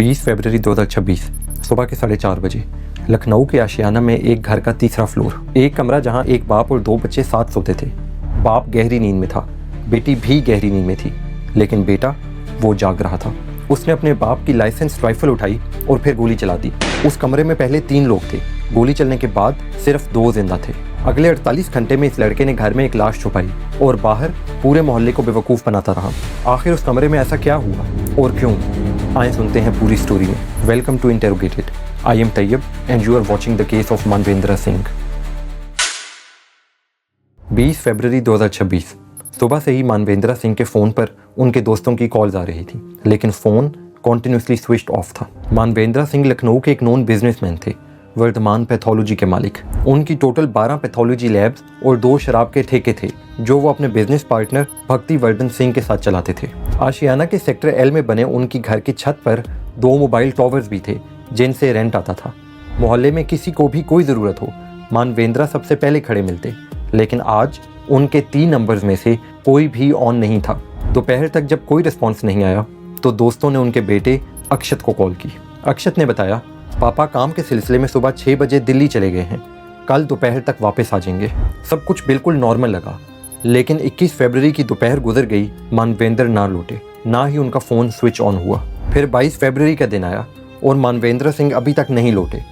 20 फरवरी 2026 सुबह के 4:30 बजे लखनऊ के आशियाना में एक घर का तीसरा फ्लोर, एक कमरा जहां एक बाप और 2 बच्चे साथ सोते थे। बाप गहरी नींद में था, बेटी भी गहरी नींद में थी, लेकिन बेटा वो जाग रहा था। उसने अपने बाप की लाइसेंस राइफल उठाई और फिर गोली चला दी। उस कमरे में पहले 3 लोग थे। गोली चलने के बाद सिर्फ 2 जिंदा थे। अगले 48 घंटे में इस लड़के ने घर में एक लाश छुपाई और बाहर पूरे मोहल्ले को बेवकूफ़ बनाता रहा। आखिर उस कमरे में ऐसा क्या हुआ और क्यों? आए सुनते हैं पूरी स्टोरी में। Welcome to Interrogated. I am Tayyab and you are watching the case of Manvendra Singh. 20 फरवरी 2026 सुबह से ही मानवेंद्र सिंह के फ़ोन पर उनके दोस्तों की कॉल्स आ रही थी, लेकिन फ़ोन कॉन्टिन्यूसली स्विच्ड ऑफ था। मानवेंद्र सिंह लखनऊ के एक नॉन बिजनेसमैन थे, वर्धमान पैथोलॉजी के मालिक। उनकी टोटल 12 पैथोलॉजी लैब्स और 2 शराब के ठेके थे, जो वो अपने बिजनेस पार्टनर भक्ति वर्धन सिंह के साथ चलाते थे। आशियाना के सेक्टर एल में बने उनकी घर की छत पर 2 मोबाइल टावर्स भी थे, जिनसे रेंट आता था। मोहल्ले में किसी को भी कोई ज़रूरत हो, मानवेंद्र सबसे पहले खड़े मिलते, लेकिन आज उनके 3 नंबर्स में से कोई भी ऑन नहीं था। दोपहर तक जब कोई रिस्पॉन्स नहीं आया तो दोस्तों ने उनके बेटे अक्षत को कॉल की। अक्षत ने बताया, पापा काम के सिलसिले में सुबह 6 बजे दिल्ली चले गए हैं, कल दोपहर तक वापस आ जाएंगे। सब कुछ बिल्कुल नॉर्मल लगा, लेकिन 21 फरवरी की दोपहर गुजर गई, मानवेंद्र ना लौटे, ना ही उनका फ़ोन स्विच ऑन हुआ। फिर 22 फरवरी का दिन आया और मानवेंद्र सिंह अभी तक नहीं लौटे।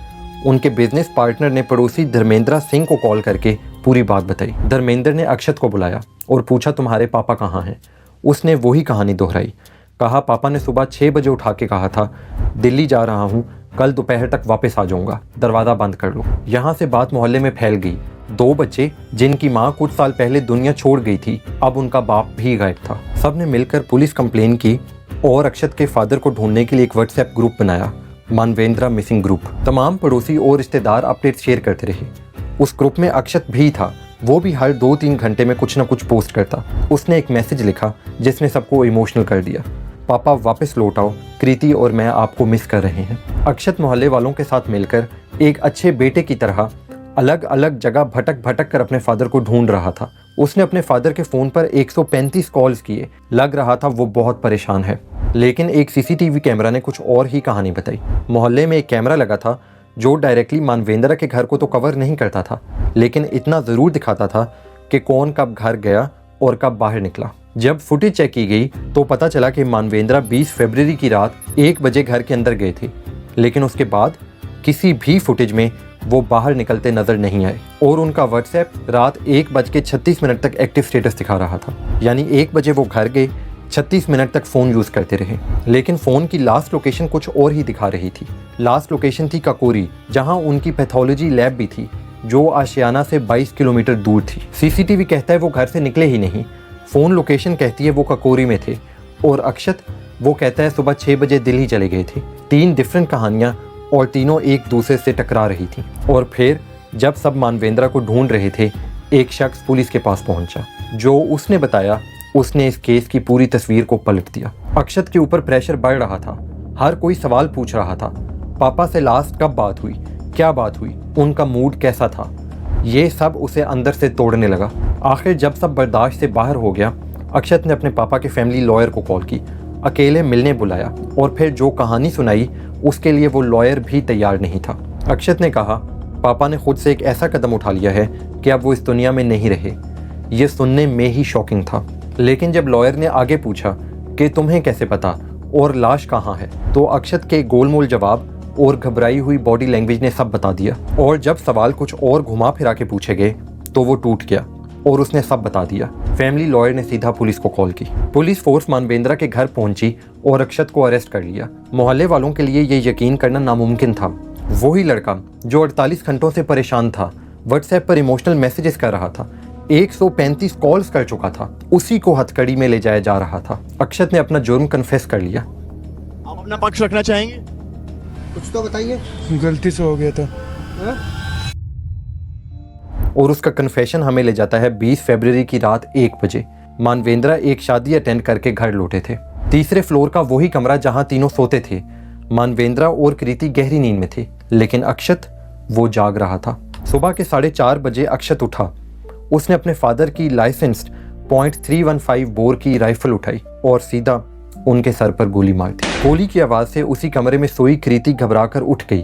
उनके बिजनेस पार्टनर ने पड़ोसी धर्मेंद्र सिंह को कॉल करके पूरी बात बताई। धर्मेंद्र ने अक्षत को बुलाया और पूछा, तुम्हारे पापा कहाँ हैं? उसने वही कहानी दोहराई। कहा, पापा ने सुबह 6 बजे उठा के कहा था, दिल्ली जा रहा हूँ, कल दोपहर तक वापस आ जाऊंगा, दरवाज़ा बंद कर लो। यहाँ से बात मोहल्ले में फैल गई। 2 बच्चे जिनकी माँ कुछ साल पहले दुनिया छोड़ गई थी, अब उनका बाप भी गायब था। सब ने मिलकर पुलिस कंप्लेन की और अक्षत के फादर को ढूंढने के लिए एक व्हाट्सएप ग्रुप बनाया, मानवेंद्र मिसिंग ग्रुप। तमाम पड़ोसी और रिश्तेदार अपडेट शेयर करते रहे। उस ग्रुप में अक्षत भी था। वो भी हर 2-3 घंटे में कुछ ना कुछ पोस्ट करता। उसने एक मैसेज लिखा जिसने सबको इमोशनल कर दिया। पापा वापस लौट आओ, कृति और मैं आपको मिस कर रहे हैं। अक्षत मोहल्ले वालों के साथ मिलकर एक अच्छे बेटे की तरह अलग अलग जगह भटक भटक कर अपने फादर को ढूंढ रहा था। उसने अपने फादर के फ़ोन पर 135 कॉल्स किए। लग रहा था वो बहुत परेशान है, लेकिन एक सीसीटीवी कैमरा ने कुछ और ही कहानी बताई। मोहल्ले में एक कैमरा लगा था जो डायरेक्टली मानवेंद्र के घर को तो कवर नहीं करता था, लेकिन इतना ज़रूर दिखाता था कि कौन कब घर गया और कब बाहर निकला। जब फुटेज चेक की गई तो पता चला कि मानवेंद्र 20 फरवरी की रात 1 बजे घर के अंदर गए थे, लेकिन उसके बाद किसी भी फुटेज में वो बाहर निकलते नजर नहीं आए। और उनका व्हाट्सएप रात 1:36 तक एक्टिव स्टेटस दिखा रहा था, यानी 1 बजे वो घर गए, 36 मिनट तक फ़ोन यूज़ करते रहे। लेकिन फ़ोन की लास्ट लोकेशन कुछ और ही दिखा रही थी। लास्ट लोकेशन थी ककोरी, जहाँ उनकी पैथोलॉजी लैब भी थी, जो आशियाना से 22 किलोमीटर दूर थी। सीसीटीवी कहता है वो घर से निकले ही नहीं। फ़ोन लोकेशन कहती है वो ककोरी में थे। और अक्षत, वो कहता है सुबह 6 बजे दिल्ली चले गए थे। 3 डिफरेंट कहानियाँ और तीनों एक दूसरे से टकरा रही थी। और फिर जब सब मानवेंद्र को ढूंढ रहे थे, एक शख्स पुलिस के पास पहुंचा। जो उसने बताया, उसने इस केस की पूरी तस्वीर को पलट दिया। अक्षत के ऊपर प्रेशर बढ़ रहा था। हर कोई सवाल पूछ रहा था। पापा से लास्ट कब बात हुई, क्या बात हुई, उनका मूड कैसा था? ये सब उसे अंदर से तोड़ने लगा। आखिर जब सब बर्दाश्त से बाहर हो गया, अक्षत ने अपने पापा के फैमिली लॉयर को कॉल की, अकेले मिलने बुलाया और फिर जो कहानी सुनाई उसके लिए वो लॉयर भी तैयार नहीं था। अक्षत ने कहा, पापा ने खुद से एक ऐसा कदम उठा लिया है कि अब वो इस दुनिया में नहीं रहे। ये सुनने में ही शॉकिंग था। लेकिन जब लॉयर ने आगे पूछा कि तुम्हें कैसे पता और लाश कहाँ है, तो अक्षत के गोलमोल जवाब और घबराई हुई बॉडी लैंग्वेज ने सब बता दिया। और जब सवाल कुछ और घुमा फिरा के पूछे गए तो वो टूट गया और उसने सब बता दिया। फैमिली लॉयर ने सीधा पुलिस को कॉल की। पुलिस फोर्स मानवेंद्र के घर पहुंची और अक्षत को अरेस्ट कर लिया। मोहल्ले वालों के लिए ये यकीन करना नामुमकिन था। वही लड़का जो 48 घंटों से परेशान था, व्हाट्सएप पर इमोशनल मैसेजेस कर रहा था, 135 कॉल्स कर चुका था, उसी को हथकड़ी में ले जाया जा रहा था। अक्षत ने अपना जुर्म कन्फेस कर लिया। आप अपना पक्ष रखना चाहेंगे? कुछ तो बताइए। गलती से हो गया था। और उसका कन्फेशन हमें ले जाता है 20 फरवरी की रात 1 बजे। मानवेंद्र एक शादी अटेंड करके घर लौटे थे। तीसरे फ्लोर का वही कमरा जहां तीनों सोते थे। मानवेंद्र और कृति गहरी नींद में थे, लेकिन अक्षत वो जाग रहा था। सुबह के 4:30 बजे अक्षत उठा। उसने अपने फादर की लाइसेंस्ड .315 बोर की राइफल उठाई और सीधा उनके सर पर गोली मार दी। गोली की आवाज से उसी कमरे में सोई कृति घबराकर उठ गई।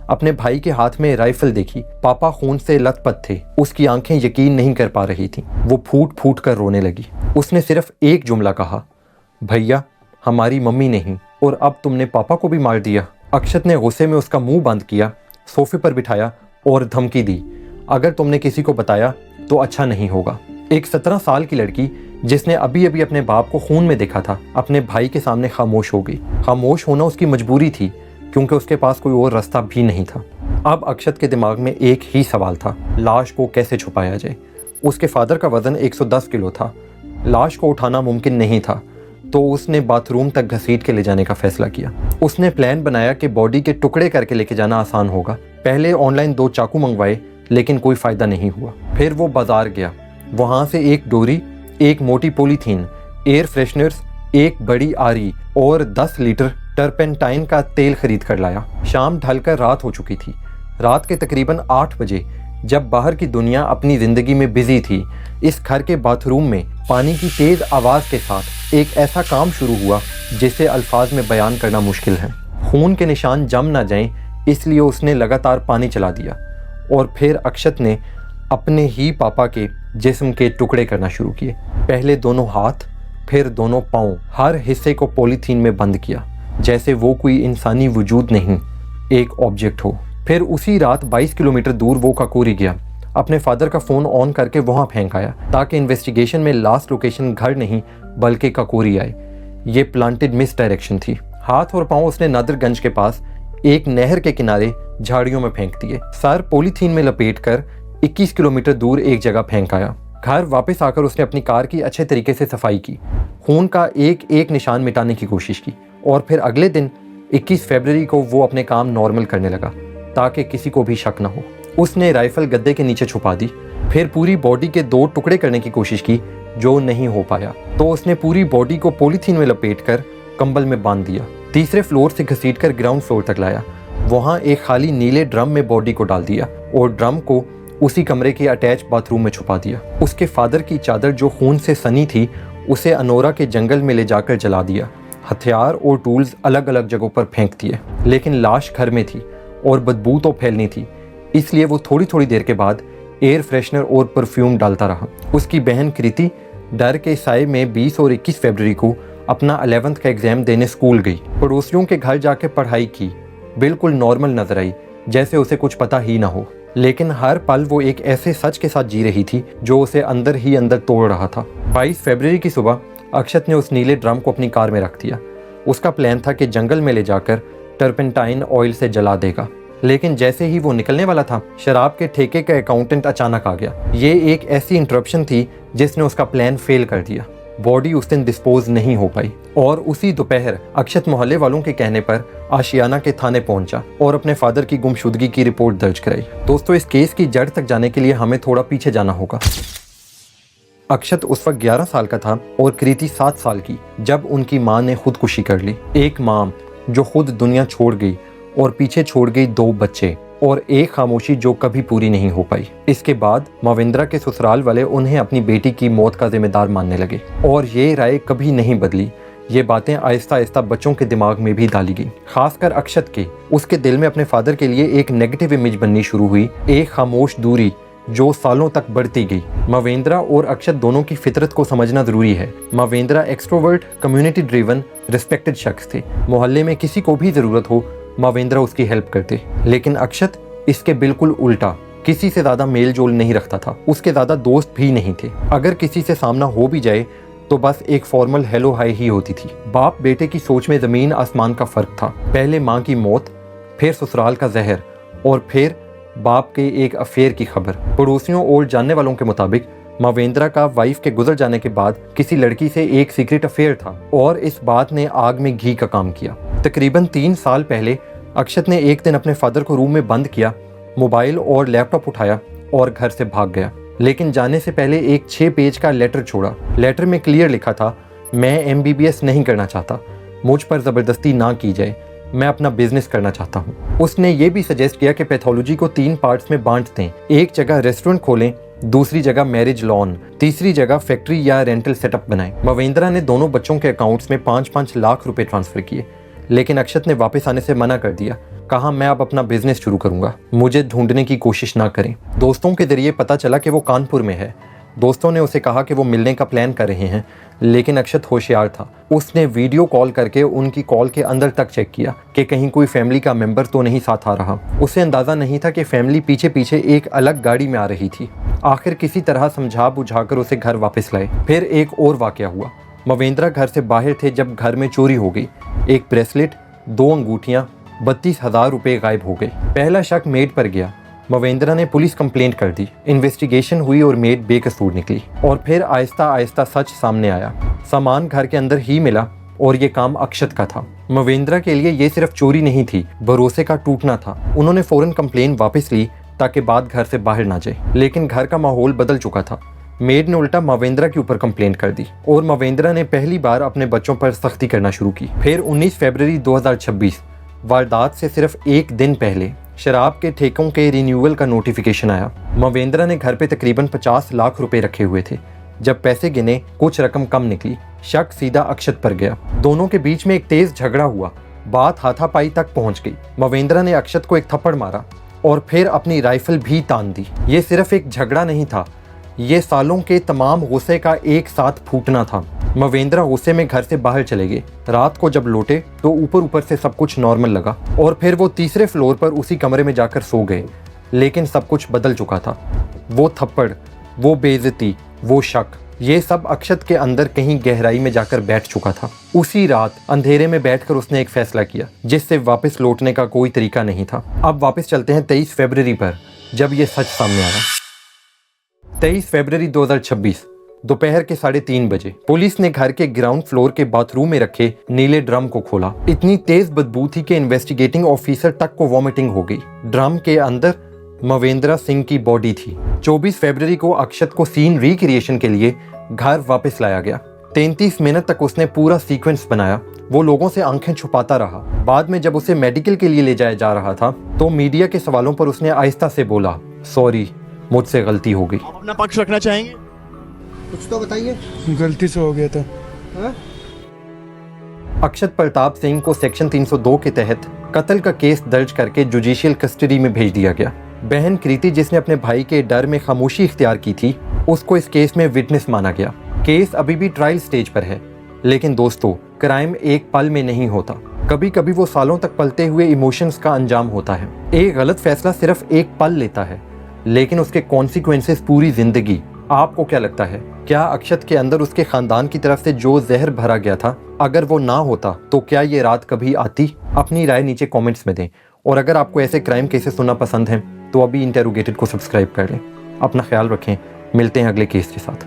अपने भाई के हाथ में राइफल देखी। पापा खून से लथपथ थे। उसकी आंखें यकीन नहीं कर पा रही थीं। वो फूट फूट कर रोने लगी। उसने सिर्फ एक जुमला कहा, भैया हमारी मम्मी नहीं, और अब तुमने पापा को भी मार दिया। अक्षत ने गुस्से में उसका मुंह बंद किया, सोफे पर बिठाया और धमकी दी, अगर तुमने किसी को बताया तो अच्छा नहीं होगा। एक 17 साल की लड़की जिसने अभी अभी अपने बाप को खून में देखा था, अपने भाई के सामने खामोश हो गई। खामोश होना उसकी मजबूरी थी, क्योंकि उसके पास कोई और रास्ता भी नहीं था। अब अक्षत के दिमाग में एक ही सवाल था, लाश को कैसे छुपाया जाए। उसके फादर का वजन 110 किलो था। लाश को उठाना मुमकिन नहीं था, तो उसने बाथरूम तक घसीट के ले जाने का फैसला किया। उसने प्लान बनाया कि बॉडी के टुकड़े करके लेके जाना आसान होगा। पहले ऑनलाइन 2 चाकू मंगवाए, लेकिन कोई फायदा नहीं हुआ। फिर वो बाजार गया। वहां से एक डोरी, एक मोटी पॉलीथीन, एयर फ्रेशनर्स, एक बड़ी आरी और 10 लीटर टर्पेंटाइन का तेल खरीद कर लाया। शाम ढलकर रात हो चुकी थी। रात के तकरीबन 8 बजे, जब बाहर की दुनिया अपनी जिंदगी में बिजी थी, इस घर के बाथरूम में पानी की तेज आवाज के साथ एक ऐसा काम शुरू हुआ जिसे अल्फाज में बयान करना मुश्किल है। खून के निशान जम ना जाएं, इसलिए उसने लगातार पानी चला दिया और फिर अक्षत ने अपने ही पापा के जिस्म के टुकड़े करना शुरू किए। पहले दोनों हाथ, फिर दोनों पाँव, हर हिस्से को पॉलीथीन में बंद किया, जैसे वो कोई इंसानी वजूद नहीं, एक ऑब्जेक्ट हो। फिर उसी रात 22 किलोमीटर दूर वो काकोरी गया। अपने फादर का फ़ोन ऑन करके वहाँ फेंक आया, ताकि इन्वेस्टिगेशन में लास्ट लोकेशन घर नहीं बल्कि काकोरी आए। ये प्लांटेड मिस डायरेक्शन थी। हाथ और पाँव उसने नादरगंज के पास एक नहर के किनारे झाड़ियों में फेंक दिए। सर पॉलीथीन में लपेट कर 21 किलोमीटर दूर एक जगह फेंक आया। घर वापस आकर उसने अपनी कार की अच्छे तरीके से सफाई की, खून का एक एक निशान मिटाने की कोशिश की, और फिर अगले दिन 21 फरवरी को वो अपने काम नॉर्मल करने लगा, ताकि किसी को भी शक न हो। उसने राइफल गद्दे के नीचे छुपा दी। फिर पूरी बॉडी के 2 टुकड़े करने की कोशिश की, जो नहीं हो पाया, तो उसने पूरी बॉडी को पॉलीथीन में लपेटकर कंबल में बांध दिया। तीसरे फ्लोर से घसीटकर ग्राउंड फ्लोर तक लाया। वहां एक खाली नीले ड्रम में बॉडी को डाल दिया और ड्रम को उसी कमरे के अटैच बाथरूम में छुपा दिया। उसके फादर की चादर जो खून से सनी थी, उसे अनोरा के जंगल में ले जाकर जला दिया। हथियार और टूल्स अलग अलग जगहों पर फेंक दिए, लेकिन लाश घर में थी और बदबू तो फैलनी थी, इसलिए वो थोड़ी थोड़ी देर के बाद एयर फ्रेशनर और परफ्यूम डालता रहा। उसकी बहन कृति डर के साए में 20 और 21 फरवरी को अपना 11th का एग्जाम देने स्कूल गई। पड़ोसियों के घर जाके पढ़ाई की, बिल्कुल नॉर्मल नजर आई, जैसे उसे कुछ पता ही ना हो। लेकिन हर पल वो एक ऐसे सच के साथ जी रही थी जो उसे अंदर ही अंदर तोड़ रहा था। 22 फरवरी की सुबह अक्षत ने उस नीले ड्रम को अपनी कार में रख दिया। उसका प्लान था कि जंगल में ले जाकर टर्पेंटाइन ऑयल से जला देगा, लेकिन जैसे ही वो निकलने वाला था, शराब के ठेके का अकाउंटेंट अचानक आ गया। ये एक ऐसी इंटरप्शन थी जिसने उसका प्लान फेल कर दिया। बॉडी उस दिन डिस्पोज नहीं हो पाई और उसी दोपहर अक्षत मोहल्ले वालों के कहने पर आशियाना के थाने पहुंचा और अपने फादर की गुमशुदगी की रिपोर्ट दर्ज कराई। दोस्तों, इस केस की जड़ तक जाने के लिए हमें थोड़ा पीछे जाना होगा। अक्षत उस वक्त 11 साल का था और कृति 7 साल की, जब उनकी मां ने खुदकुशी कर ली। एक मां जो खुद दुनिया छोड़ गई और पीछे छोड़ गई 2 बच्चे और एक खामोशी जो कभी पूरी नहीं हो पाई। इसके बाद माविंद्रा के ससुराल वाले उन्हें अपनी बेटी की मौत का जिम्मेदार मानने लगे और ये राय कभी नहीं बदली। ये बातें आहिस्ता आहिस्ता बच्चों के दिमाग में भी डाली गई, खासकर अक्षत के। उसके दिल में अपने फादर के लिए एक नेगेटिव इमेज बननी शुरू हुई, एक खामोश दूरी जो सालों तक बढ़ती गई। मावेंद्रा और अक्षत दोनों की फितरत को समझना जरूरी है। मावेंद्रा एक्सट्रोवर्ट, कम्युनिटी ड्रिवन, रिस्पेक्टेड शख्स थे। मोहल्ले में किसी को भी जरूरत हो, मावेंद्रा उसकी हेल्प करते। लेकिन अक्षत इसके बिल्कुल उल्टा, किसी से ज्यादा मेल जोल नहीं रखता था। उसके ज्यादा दोस्त भी नहीं थे। अगर किसी से सामना हो भी जाए तो बस एक फॉर्मल हेलो हाय ही होती थी। बाप बेटे की सोच में जमीन आसमान का फर्क था। पहले माँ की मौत, फिर ससुराल का जहर और फिर बाप के एक अफेयर की खबर। पड़ोसियों और जानने वालों के मुताबिक मावेंद्रा का वाइफ के गुजर जाने के बाद किसी लड़की से एक सीक्रेट अफेयर था और इस बात ने आग में घी का काम किया। तकरीबन 3 साल पहले अक्षत ने एक दिन अपने फादर को रूम में बंद किया, मोबाइल और लैपटॉप उठाया और घर से भाग गया। लेकिन जाने से पहले एक 6 पेज का लेटर छोड़ा। लेटर में क्लियर लिखा था, मैं MBBS नहीं करना चाहता, मुझ पर ज़बरदस्ती ना की जाए, मैं अपना बिजनेस करना चाहता हूँ। उसने ये भी सजेस्ट किया कि पैथोलॉजी को 3 पार्ट्स में बांट दें। एक जगह रेस्टोरेंट खोलें, दूसरी जगह मैरिज लॉन, तीसरी जगह फैक्ट्री या रेंटल सेटअप बनाएं। मावेंद्रा ने दोनों बच्चों के अकाउंट्स में 5-5 लाख रुपए ट्रांसफर किए, लेकिन अक्षत ने वापस आने से मना कर दिया। कहा मैं अब अपना बिजनेस शुरू करूंगा, मुझे ढूंढने की कोशिश ना करें। दोस्तों के जरिए पता चला कि वो कानपुर में है। दोस्तों ने उसे कहा कि वो मिलने का प्लान कर रहे हैं, लेकिन अक्षत होशियार था। उसने वीडियो कॉल करके उनकी कॉल के अंदर तक चेक किया कि कहीं कोई फैमिली का मेंबर तो नहीं साथ आ रहा। उसे अंदाज़ा नहीं था कि फैमिली पीछे पीछे एक अलग गाड़ी में आ रही थी। आखिर किसी तरह समझा बुझाकर उसे घर वापस लाए। फिर एक और वाकया हुआ। मवेंद्रा घर से बाहर थे जब घर में चोरी हो गई। एक ब्रेसलेट, 2 अंगूठियां, 32,000 रुपये गायब हो गए। पहला शक मेड पर गया। मवेंद्रा ने पुलिस कंप्लेंट कर दी। इन्वेस्टिगेशन हुई और मेड बेकसूर निकली। और फिर आहिस्ता आहिस्ता सच सामने आया। सामान घर के अंदर ही मिला और ये काम अक्षत का था। मवेंद्रा के लिए ये सिर्फ चोरी नहीं थी, भरोसे का टूटना था। उन्होंने फौरन कंप्लेन वापस ली ताकि बात घर से बाहर ना जाए, लेकिन घर का माहौल बदल चुका था। मेड ने उल्टा मवेंद्रा के ऊपर कंप्लेंट कर दी और मवेंद्रा ने पहली बार अपने बच्चों पर सख्ती करना शुरू की। फिर 19 फरवरी 2026 वारदात से सिर्फ एक दिन पहले शराब के ठेकों के रिन्यूअल का नोटिफिकेशन आया। मवेंद्रा ने घर पे तकरीबन 50 लाख रुपए रखे हुए थे। जब पैसे गिने कुछ रकम कम निकली। शक सीधा अक्षत पर गया। दोनों के बीच में एक तेज झगड़ा हुआ। बात हाथापाई तक पहुंच गई। मवेंद्रा ने अक्षत को एक थप्पड़ मारा और फिर अपनी राइफल भी तान दी। ये सिर्फ एक झगड़ा नहीं था, ये सालों के तमाम गुस्से का एक साथ फूटना था। मवेंद्रा गुस्से में घर से बाहर चले गए। रात को जब लौटे तो ऊपर ऊपर से सब कुछ नॉर्मल लगा और फिर वो तीसरे फ्लोर पर उसी कमरे में जाकर सो गए। लेकिन सब कुछ बदल चुका था। वो थप्पड़, वो बेइज्जती, वो शक, ये सब अक्षत के अंदर कहीं गहराई में जाकर बैठ चुका था। उसी रात अंधेरे में बैठकर उसने एक फैसला किया जिससे वापस लौटने का कोई तरीका नहीं था। अब वापस चलते हैं 23 फरवरी पर, जब ये सच सामने आया। 23 फरवरी 2026 दोपहर के 3:30 बजे पुलिस ने घर के ग्राउंड फ्लोर के बाथरूम में रखे नीले ड्रम को खोला। इतनी तेज बदबू थी कि इन्वेस्टिगेटिंग ऑफिसर तक को वॉमिटिंग हो गई। ड्रम के अंदर मवेंद्रा सिंह की बॉडी थी। 24 फरवरी को अक्षत को सीन रिक्रिएशन के लिए घर वापस लाया गया। 33 मिनट तक उसने पूरा सीक्वेंस बनाया। वो लोगों से आंखें छुपाता रहा। बाद में जब उसे मेडिकल के लिए ले जाया जा रहा था तो मीडिया के सवालों पर उसने आहिस्ता से बोला, सॉरी, मुझसे गलती हो गई। आप अपना पक्ष रखना चाहेंगे? कुछ तो बताइए। गलती से हो गया था। हाँ? अक्षत प्रताप सिंह को सेक्शन 302 के तहत कत्ल का केस दर्ज करके जुडिशियल कस्टडी में भेज दिया गया। बहन कृति, जिसने अपने भाई के डर में खामोशी इख्तियार की थी, उसको इस केस में विटनेस माना गया। केस अभी भी ट्रायल स्टेज पर है, लेकिन दोस्तों, क्राइम एक पल में नहीं होता। कभी कभी वो सालों तक पलते हुए इमोशंस का अंजाम होता है। एक गलत फैसला सिर्फ एक पल लेता है, लेकिन उसके कॉन्सिक्वेंसेस पूरी जिंदगी। आपको क्या लगता है, क्या अक्षत के अंदर उसके खानदान की तरफ से जो जहर भरा गया था, अगर वो ना होता तो क्या ये रात कभी आती? अपनी राय नीचे कमेंट्स में दें। और अगर आपको ऐसे क्राइम केसेस सुनना पसंद है तो अभी इंटेरोगेटेड को सब्सक्राइब कर लें। अपना ख्याल रखें। मिलते हैं अगले केस के साथ।